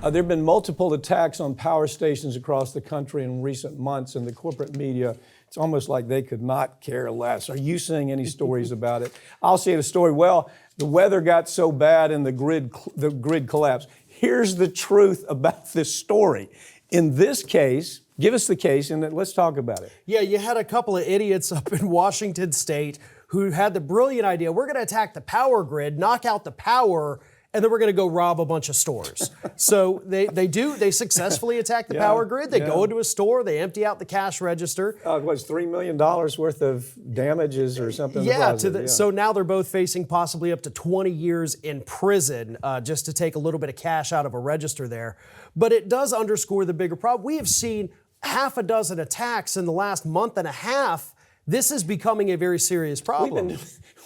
There have been multiple attacks on power stations across the country in recent months, and the corporate media, it's almost like they could not care less. Are you seeing any stories about it? I'll say the story. Well, the weather got so bad and the grid collapsed. Here's the truth about this story. In this case, give us the case and let's talk about it. Yeah, you had a couple of idiots up in Washington State who had the brilliant idea, we're going to attack the power grid, knock out the power, and then we're going to go rob a bunch of stores. So they successfully attack the power grid. They go into a store, they empty out the cash register. What's $3 million worth of damages or something? Yeah, so now they're both facing possibly up to 20 years in prison just to take a little bit of cash out of a register there. But it does underscore the bigger problem. We have seen half a dozen attacks in the last month and a half. This is becoming a very serious problem.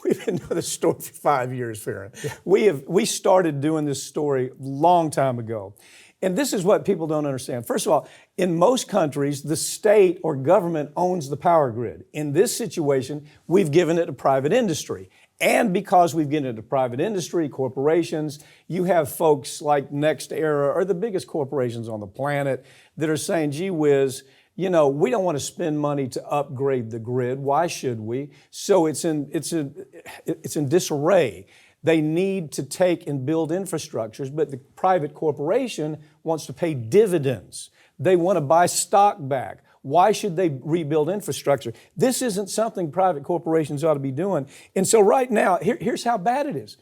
We've been doing this story for 5 years, Farron. Yeah. We started doing this story a long time ago. And this is what people don't understand. First of all, in most countries, the state or government owns the power grid. In this situation, we've given it to private industry. And because we've given it to private industry, corporations, you have folks like NextEra, or the biggest corporations on the planet, that are saying, gee whiz, you know, we don't want to spend money to upgrade the grid. Why should we? So it's in disarray. They need to take and build infrastructures, but the private corporation wants to pay dividends. They want to buy stock back. Why should they rebuild infrastructure? This isn't something private corporations ought to be doing. And so right now, here's how bad it is.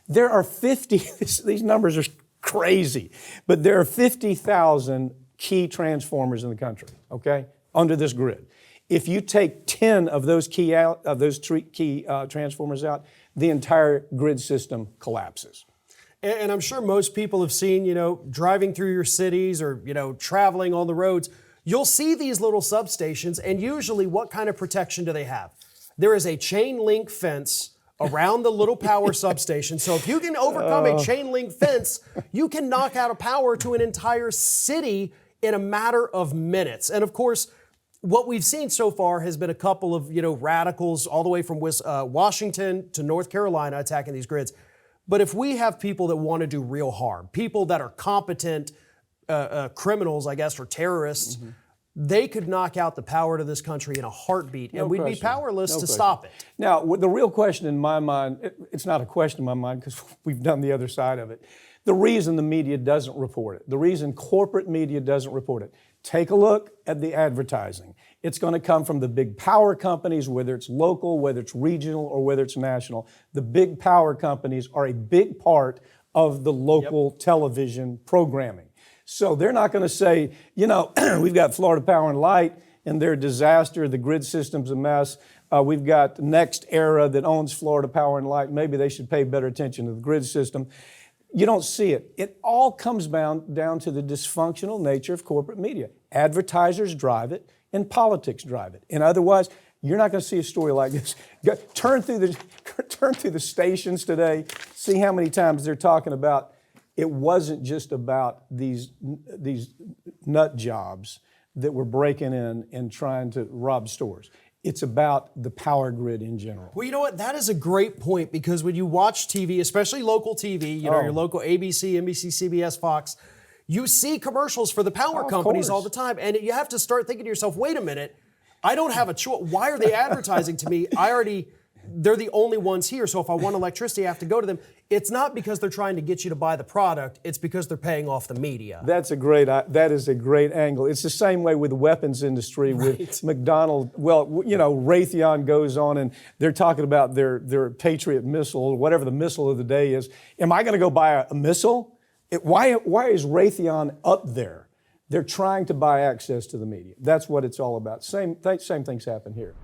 There are these numbers are crazy, but there are 50,000 key transformers in the country, okay, under this grid. If you take 10 of those key transformers out, the entire grid system collapses. And I'm sure most people have seen, driving through your cities or, traveling on the roads, you'll see these little substations, and usually what kind of protection do they have? There is a chain link fence around the little power substation. So if you can overcome a chain link fence, you can knock out a power to an entire city in a matter of minutes. And of course, what we've seen so far has been a couple of, radicals all the way from Washington to North Carolina attacking these grids. But if we have people that want to do real harm, people that are competent criminals, I guess, or terrorists, they could knock out the power to this country in a heartbeat, and we'd be powerless to stop it. Now, the real question in my mind, it's not a question in my mind because we've done the other side of it. The reason the media doesn't report it, the reason corporate media doesn't report it, take a look at the advertising. It's going to come from the big power companies, whether it's local, whether it's regional, or whether it's national. The big power companies are a big part of the local television programming. So they're not going to say, we've got Florida Power and Light and they're a disaster, the grid system's a mess. We've got NextEra that owns Florida Power and Light. Maybe they should pay better attention to the grid system. You don't see it. It all comes down to the dysfunctional nature of corporate media. Advertisers drive it and politics drive it. And otherwise, you're not going to see a story like this. Turn through the stations today, see how many times they're talking about it wasn't just about these nut jobs that were breaking in and trying to rob stores. It's about the power grid in general. Well, you know what? That is a great point, because when you watch TV, especially local TV, your local ABC, NBC, CBS, Fox, you see commercials for the power companies all the time. And you have to start thinking to yourself, wait a minute, I don't have a choice. Why are they advertising to me? They're the only ones here. So if I want electricity, I have to go to them. It's not because they're trying to get you to buy the product. It's because they're paying off the media. That is a great angle. It's the same way with the weapons industry with McDonald. Well, Raytheon goes on and they're talking about their Patriot missile, whatever the missile of the day is. Am I going to go buy a missile? Why is Raytheon up there? They're trying to buy access to the media. That's what it's all about. Same things happen here.